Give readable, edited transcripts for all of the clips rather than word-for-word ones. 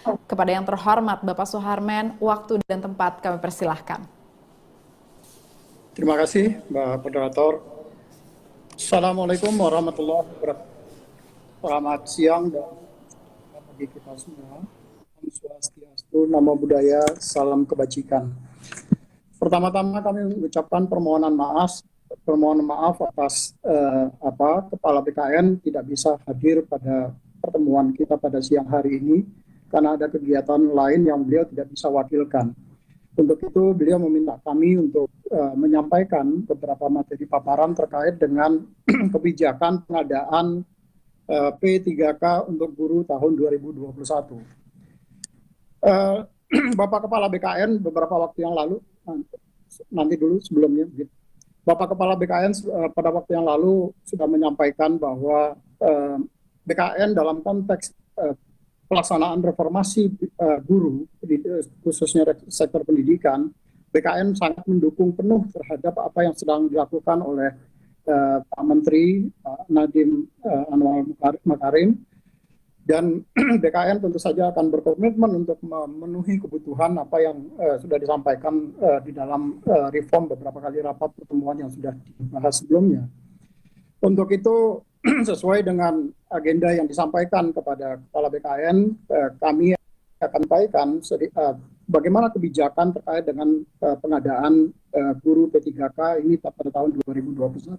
Kepada yang terhormat Bapak Suharmen, waktu dan tempat kami persilahkan. Terima kasih, Mbak Moderator. Assalamualaikum warahmatullahi wabarakatuh. Selamat siang dan bagi kita semua. Om Swastiastu, Namo Buddhaya, salam kebajikan. Pertama-tama kami mengucapkan permohonan maaf atas Kepala BKN tidak bisa hadir pada pertemuan kita pada siang hari ini karena ada kegiatan lain yang beliau tidak bisa wakilkan. Untuk itu beliau meminta kami untuk menyampaikan beberapa materi paparan terkait dengan kebijakan pengadaan P3K untuk guru tahun 2021. Bapak Kepala BKN beberapa waktu yang lalu, nanti dulu sebelumnya, Bapak Kepala BKN pada waktu yang lalu sudah menyampaikan bahwa BKN dalam konteks pelaksanaan reformasi guru, khususnya sektor pendidikan, BKN sangat mendukung penuh terhadap apa yang sedang dilakukan oleh Pak Menteri Nadiem Anwar Makarim, dan BKN tentu saja akan berkomitmen untuk memenuhi kebutuhan apa yang sudah disampaikan di dalam reform beberapa kali rapat pertemuan yang sudah dibahas sebelumnya. Untuk itu, sesuai dengan agenda yang disampaikan kepada Kepala BKN, kami akan sampaikan bagaimana kebijakan terkait dengan pengadaan guru P3K ini pada tahun 2021.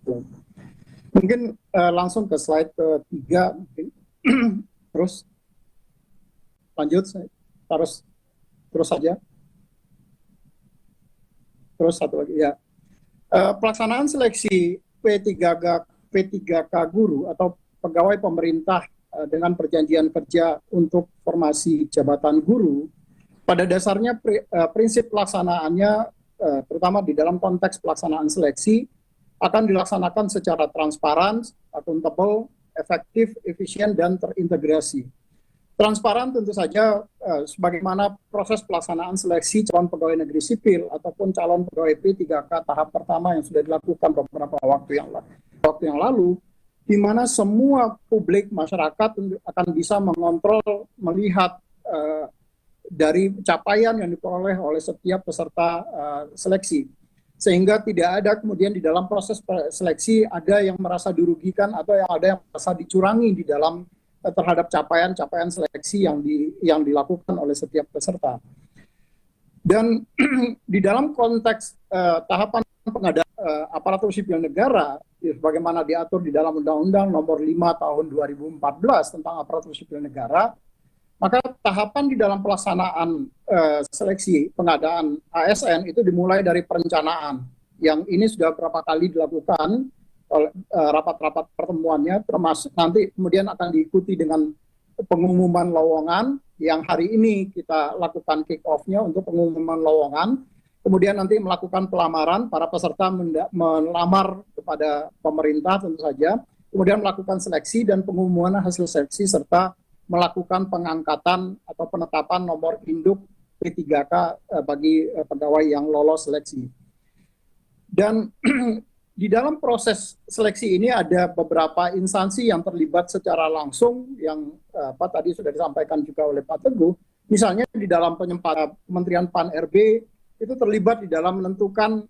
Mungkin langsung ke slide ketiga, mungkin. Terus lanjut, terus saja. Terus satu lagi ya. Pelaksanaan seleksi P3K guru atau pegawai pemerintah dengan perjanjian kerja untuk formasi jabatan guru, pada dasarnya prinsip pelaksanaannya, terutama di dalam konteks pelaksanaan seleksi, akan dilaksanakan secara transparan, akuntabel, efektif, efisien, dan terintegrasi. Transparan tentu saja sebagaimana proses pelaksanaan seleksi calon pegawai negeri sipil ataupun calon pegawai P3K tahap pertama yang sudah dilakukan beberapa waktu yang lalu, di mana semua publik masyarakat akan bisa mengontrol, melihat dari capaian yang diperoleh oleh setiap peserta seleksi. Sehingga tidak ada kemudian di dalam proses seleksi ada yang merasa dirugikan atau ada yang merasa dicurangi di dalam terhadap capaian seleksi yang dilakukan oleh setiap peserta. Dan di dalam konteks tahapan pengadaan aparatur sipil negara, bagaimana diatur di dalam Undang-Undang Nomor 5 Tahun 2014 tentang aparatur sipil negara, maka tahapan di dalam pelaksanaan seleksi pengadaan ASN itu dimulai dari perencanaan, yang ini sudah beberapa kali dilakukan oleh rapat-rapat pertemuannya, termasuk nanti kemudian akan diikuti dengan pengumuman lowongan yang hari ini kita lakukan kick off-nya untuk pengumuman lowongan, kemudian nanti melakukan pelamaran, para peserta melamar kepada pemerintah tentu saja, kemudian melakukan seleksi dan pengumuman hasil seleksi serta melakukan pengangkatan atau penetapan nomor induk P3K bagi pegawai yang lolos seleksi. Dan di dalam proses seleksi ini ada beberapa instansi yang terlibat secara langsung yang tadi sudah disampaikan juga oleh Pak Teguh. Misalnya di dalam Kementerian Pan-RB itu terlibat di dalam menentukan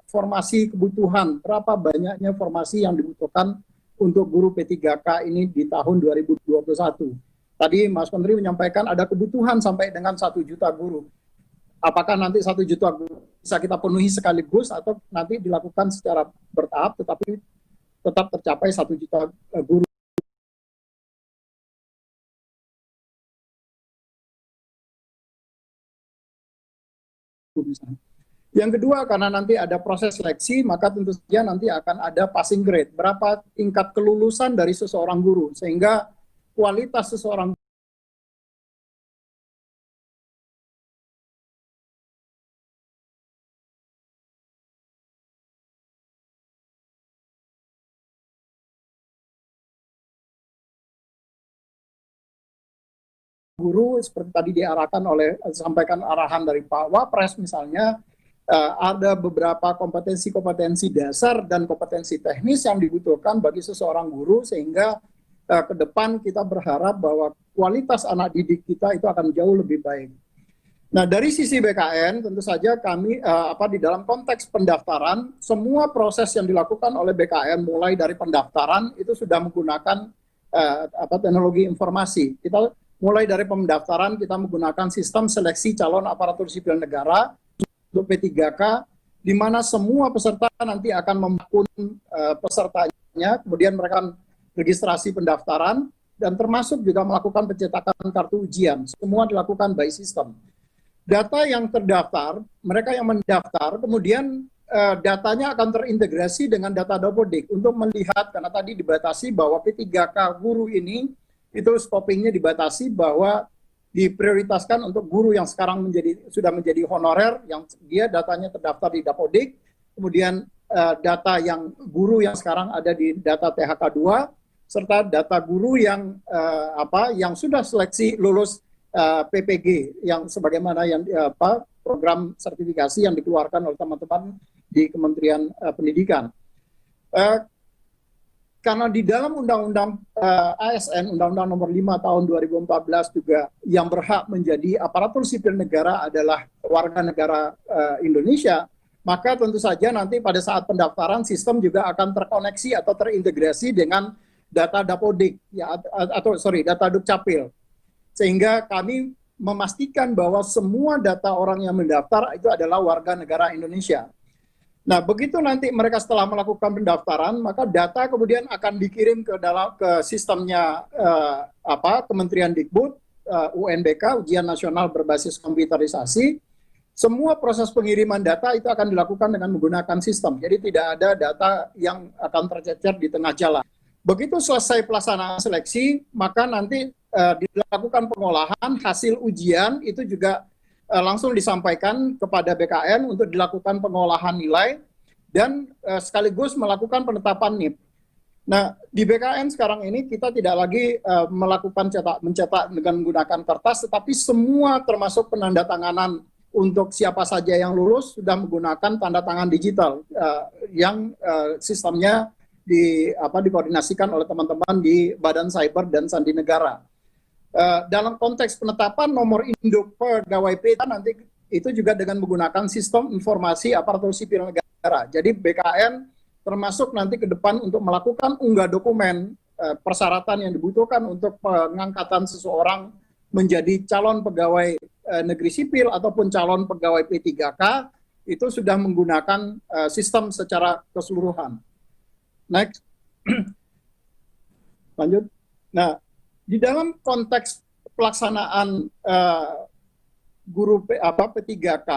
formasi kebutuhan, berapa banyaknya formasi yang dibutuhkan untuk guru P3K ini di tahun 2021. Tadi Mas Menteri menyampaikan ada kebutuhan sampai dengan 1 juta guru. Apakah nanti 1 juta guru bisa kita penuhi sekaligus atau nanti dilakukan secara bertahap tetapi tetap tercapai 1 juta guru. Yang kedua, karena nanti ada proses seleksi, maka tentu saja nanti akan ada passing grade. Berapa tingkat kelulusan dari seseorang guru, sehingga kualitas seseorang guru seperti tadi diarahkan oleh, sampaikan arahan dari Pak Wapres misalnya, ada beberapa kompetensi-kompetensi dasar dan kompetensi teknis yang dibutuhkan bagi seseorang guru, sehingga ke depan kita berharap bahwa kualitas anak didik kita itu akan jauh lebih baik. Nah, dari sisi BKN tentu saja kami di dalam konteks pendaftaran, semua proses yang dilakukan oleh BKN mulai dari pendaftaran itu sudah menggunakan teknologi informasi. Kita mulai dari pendaftaran kita menggunakan sistem seleksi calon aparatur sipil negara untuk P3K, di mana semua peserta nanti akan membangun pesertanya, kemudian mereka registrasi pendaftaran dan termasuk juga melakukan pencetakan kartu ujian. Semua dilakukan by system. Data yang terdaftar, mereka yang mendaftar, kemudian datanya akan terintegrasi dengan data Dapodik untuk melihat, karena tadi dibatasi bahwa P3K guru ini, itu scopingnya dibatasi bahwa diprioritaskan untuk guru yang sekarang sudah menjadi honorer, yang dia datanya terdaftar di Dapodik, kemudian data yang guru yang sekarang ada di data THK2, serta data guru yang sudah seleksi lulus PPG yang sebagaimana yang program sertifikasi yang dikeluarkan oleh teman-teman di Kementerian Pendidikan. Karena di dalam Undang-Undang ASN, Undang-Undang Nomor 5 Tahun 2014 juga yang berhak menjadi aparatur sipil negara adalah warga negara Indonesia, maka tentu saja nanti pada saat pendaftaran sistem juga akan terkoneksi atau terintegrasi dengan data Dapodik data Dukcapil. Sehingga kami memastikan bahwa semua data orang yang mendaftar itu adalah warga negara Indonesia. Nah, begitu nanti mereka setelah melakukan pendaftaran, maka data kemudian akan dikirim ke sistemnya Kementerian Dikbud, UNBK, Ujian Nasional Berbasis Komputerisasi. Semua proses pengiriman data itu akan dilakukan dengan menggunakan sistem. Jadi tidak ada data yang akan tercecer di tengah jalan. Begitu selesai pelaksanaan seleksi, maka nanti dilakukan pengolahan hasil ujian itu juga langsung disampaikan kepada BKN untuk dilakukan pengolahan nilai dan sekaligus melakukan penetapan NIP. Nah, di BKN sekarang ini kita tidak lagi melakukan mencetak dengan menggunakan kertas, tetapi semua termasuk penandatanganan untuk siapa saja yang lulus sudah menggunakan tanda tangan digital yang sistemnya dikoordinasikan oleh teman-teman di Badan Cyber dan Sandi Negara. Dalam konteks penetapan nomor induk pegawai P3K nanti itu juga dengan menggunakan sistem informasi aparatur sipil negara. Jadi BKN termasuk nanti ke depan untuk melakukan unggah dokumen persyaratan yang dibutuhkan untuk pengangkatan seseorang menjadi calon pegawai negeri sipil ataupun calon pegawai P3K itu sudah menggunakan sistem secara keseluruhan. Next. Lanjut. Nah, di dalam konteks pelaksanaan guru P3K,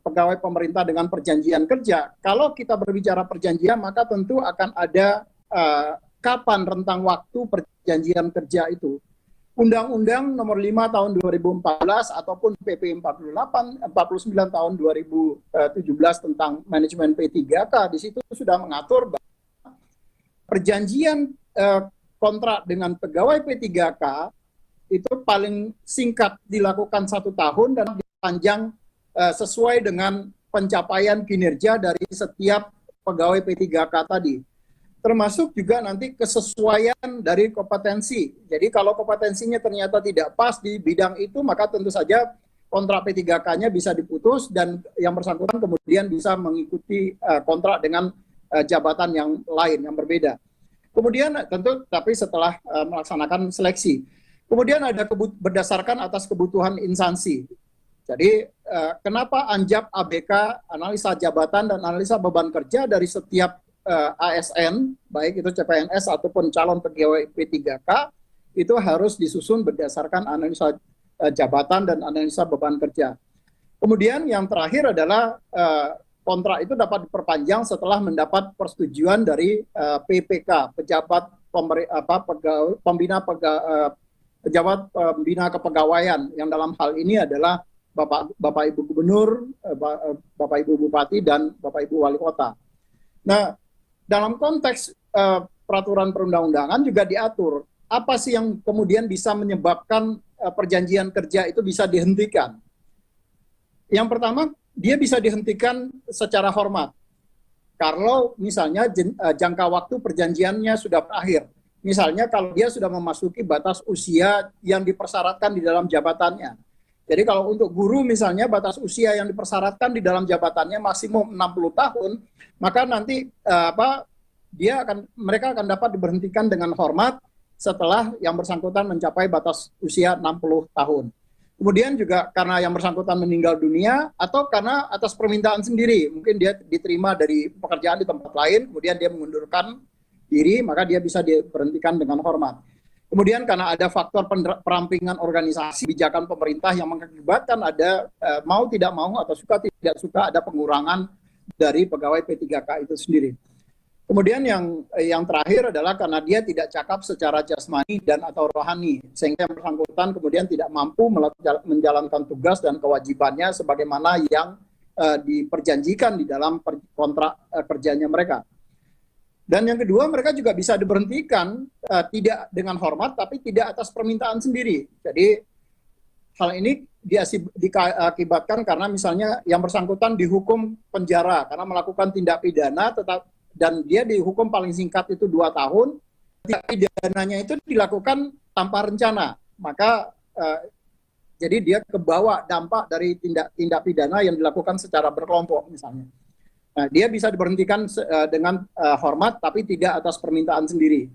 pegawai pemerintah dengan perjanjian kerja, kalau kita berbicara perjanjian, maka tentu akan ada kapan rentang waktu perjanjian kerja itu. Undang-Undang Nomor 5 Tahun 2014 ataupun PP 49 Tahun 2017 tentang manajemen P3K, di situ sudah mengatur bahwa perjanjian kontrak dengan pegawai P3K itu paling singkat dilakukan 1 tahun dan dipanjang sesuai dengan pencapaian kinerja dari setiap pegawai P3K tadi. Termasuk juga nanti kesesuaian dari kompetensi. Jadi kalau kompetensinya ternyata tidak pas di bidang itu, maka tentu saja kontrak P3K-nya bisa diputus dan yang bersangkutan kemudian bisa mengikuti kontrak dengan jabatan yang lain, yang berbeda. Kemudian tentu tapi setelah melaksanakan seleksi. Kemudian ada berdasarkan atas kebutuhan instansi. Jadi kenapa ANJAP, ABK, analisa jabatan dan analisa beban kerja dari setiap ASN, baik itu CPNS ataupun calon pegawai P3K, itu harus disusun berdasarkan analisa jabatan dan analisa beban kerja. Kemudian yang terakhir adalah kontrak itu dapat diperpanjang setelah mendapat persetujuan dari PPK, pejabat pejabat pembina kepegawaian, yang dalam hal ini adalah Bapak Ibu Gubernur, Bapak Ibu Bupati, dan Bapak Ibu Wali Kota. Nah, dalam konteks peraturan perundang-undangan juga diatur apa sih yang kemudian bisa menyebabkan perjanjian kerja itu bisa dihentikan. Yang pertama, dia bisa dihentikan secara hormat. Kalau misalnya jangka waktu perjanjiannya sudah berakhir. misalnya kalau dia sudah memasuki batas usia yang dipersyaratkan di dalam jabatannya. Jadi kalau untuk guru misalnya batas usia yang dipersyaratkan di dalam jabatannya maksimum 60 tahun, maka nanti mereka akan dapat diberhentikan dengan hormat setelah yang bersangkutan mencapai batas usia 60 tahun. Kemudian juga karena yang bersangkutan meninggal dunia atau karena atas permintaan sendiri, mungkin dia diterima dari pekerjaan di tempat lain, kemudian dia mengundurkan diri, maka dia bisa diberhentikan dengan hormat. Kemudian karena ada faktor perampingan organisasi kebijakan pemerintah yang mengakibatkan ada mau tidak mau atau suka tidak suka ada pengurangan dari pegawai P3K itu sendiri. Kemudian yang terakhir adalah karena dia tidak cakap secara jasmani dan atau rohani, sehingga yang bersangkutan kemudian tidak mampu menjalankan tugas dan kewajibannya sebagaimana yang diperjanjikan di dalam kontrak kerjanya mereka. Dan yang kedua, mereka juga bisa diberhentikan tidak dengan hormat, tapi tidak atas permintaan sendiri. Jadi hal ini diakibatkan karena misalnya yang bersangkutan dihukum penjara karena melakukan tindak pidana, dan dia dihukum paling singkat itu 2 tahun. Tindak pidananya itu dilakukan tanpa rencana, maka jadi dia kebawa dampak dari tindak pidana yang dilakukan secara berkelompok misalnya. Nah, dia bisa diberhentikan dengan hormat, tapi tidak atas permintaan sendiri.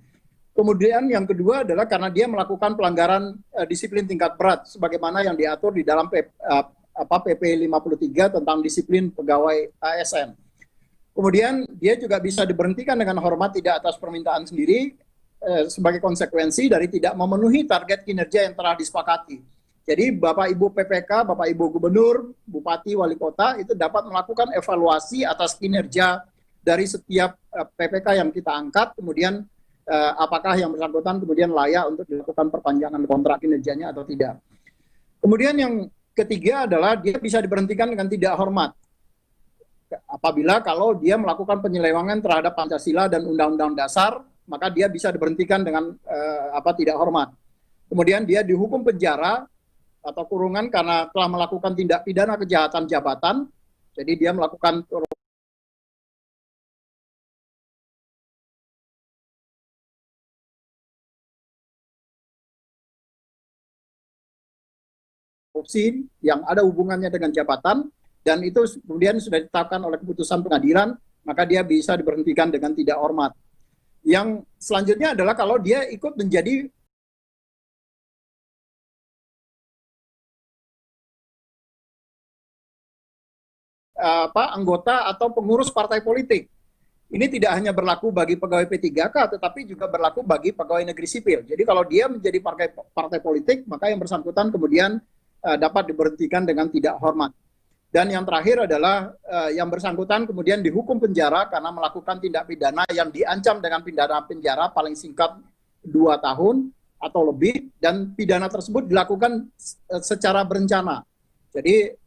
Kemudian yang kedua adalah karena dia melakukan pelanggaran disiplin tingkat berat, sebagaimana yang diatur di dalam PP 53 tentang disiplin pegawai ASN. Kemudian dia juga bisa diberhentikan dengan hormat tidak atas permintaan sendiri sebagai konsekuensi dari tidak memenuhi target kinerja yang telah disepakati. Jadi Bapak Ibu PPK, Bapak Ibu Gubernur, Bupati, Wali Kota itu dapat melakukan evaluasi atas kinerja dari setiap PPK yang kita angkat, kemudian apakah yang bersangkutan kemudian layak untuk dilakukan perpanjangan kontrak kinerjanya atau tidak. Kemudian yang ketiga adalah dia bisa diberhentikan dengan tidak hormat. Apabila kalau dia melakukan penyelewengan terhadap Pancasila dan Undang-Undang Dasar, maka dia bisa diberhentikan dengan tidak hormat. Kemudian dia dihukum penjara atau kurungan karena telah melakukan tindak pidana kejahatan jabatan. Jadi dia melakukan korupsi yang ada hubungannya dengan jabatan, dan itu kemudian sudah ditetapkan oleh keputusan pengadilan, maka dia bisa diberhentikan dengan tidak hormat. Yang selanjutnya adalah kalau dia ikut menjadi anggota atau pengurus partai politik. Ini tidak hanya berlaku bagi pegawai P3K, tetapi juga berlaku bagi pegawai negeri sipil. Jadi kalau dia menjadi partai politik, maka yang bersangkutan kemudian dapat diberhentikan dengan tidak hormat. Dan yang terakhir adalah yang bersangkutan kemudian dihukum penjara karena melakukan tindak pidana yang diancam dengan pidana penjara paling singkat 2 tahun atau lebih, dan pidana tersebut dilakukan secara berencana. Jadi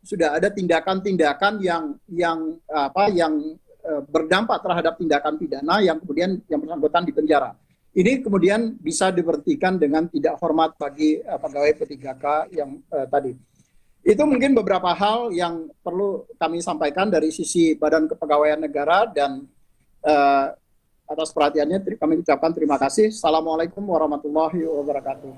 sudah ada tindakan-tindakan yang berdampak terhadap tindakan pidana yang kemudian yang bersangkutan dipenjara. Ini kemudian bisa diberhentikan dengan tidak hormat bagi pegawai P3K yang tadi. Itu mungkin beberapa hal yang perlu kami sampaikan dari sisi Badan Kepegawaian Negara, dan atas perhatiannya kami ucapkan terima kasih. Assalamualaikum warahmatullahi wabarakatuh.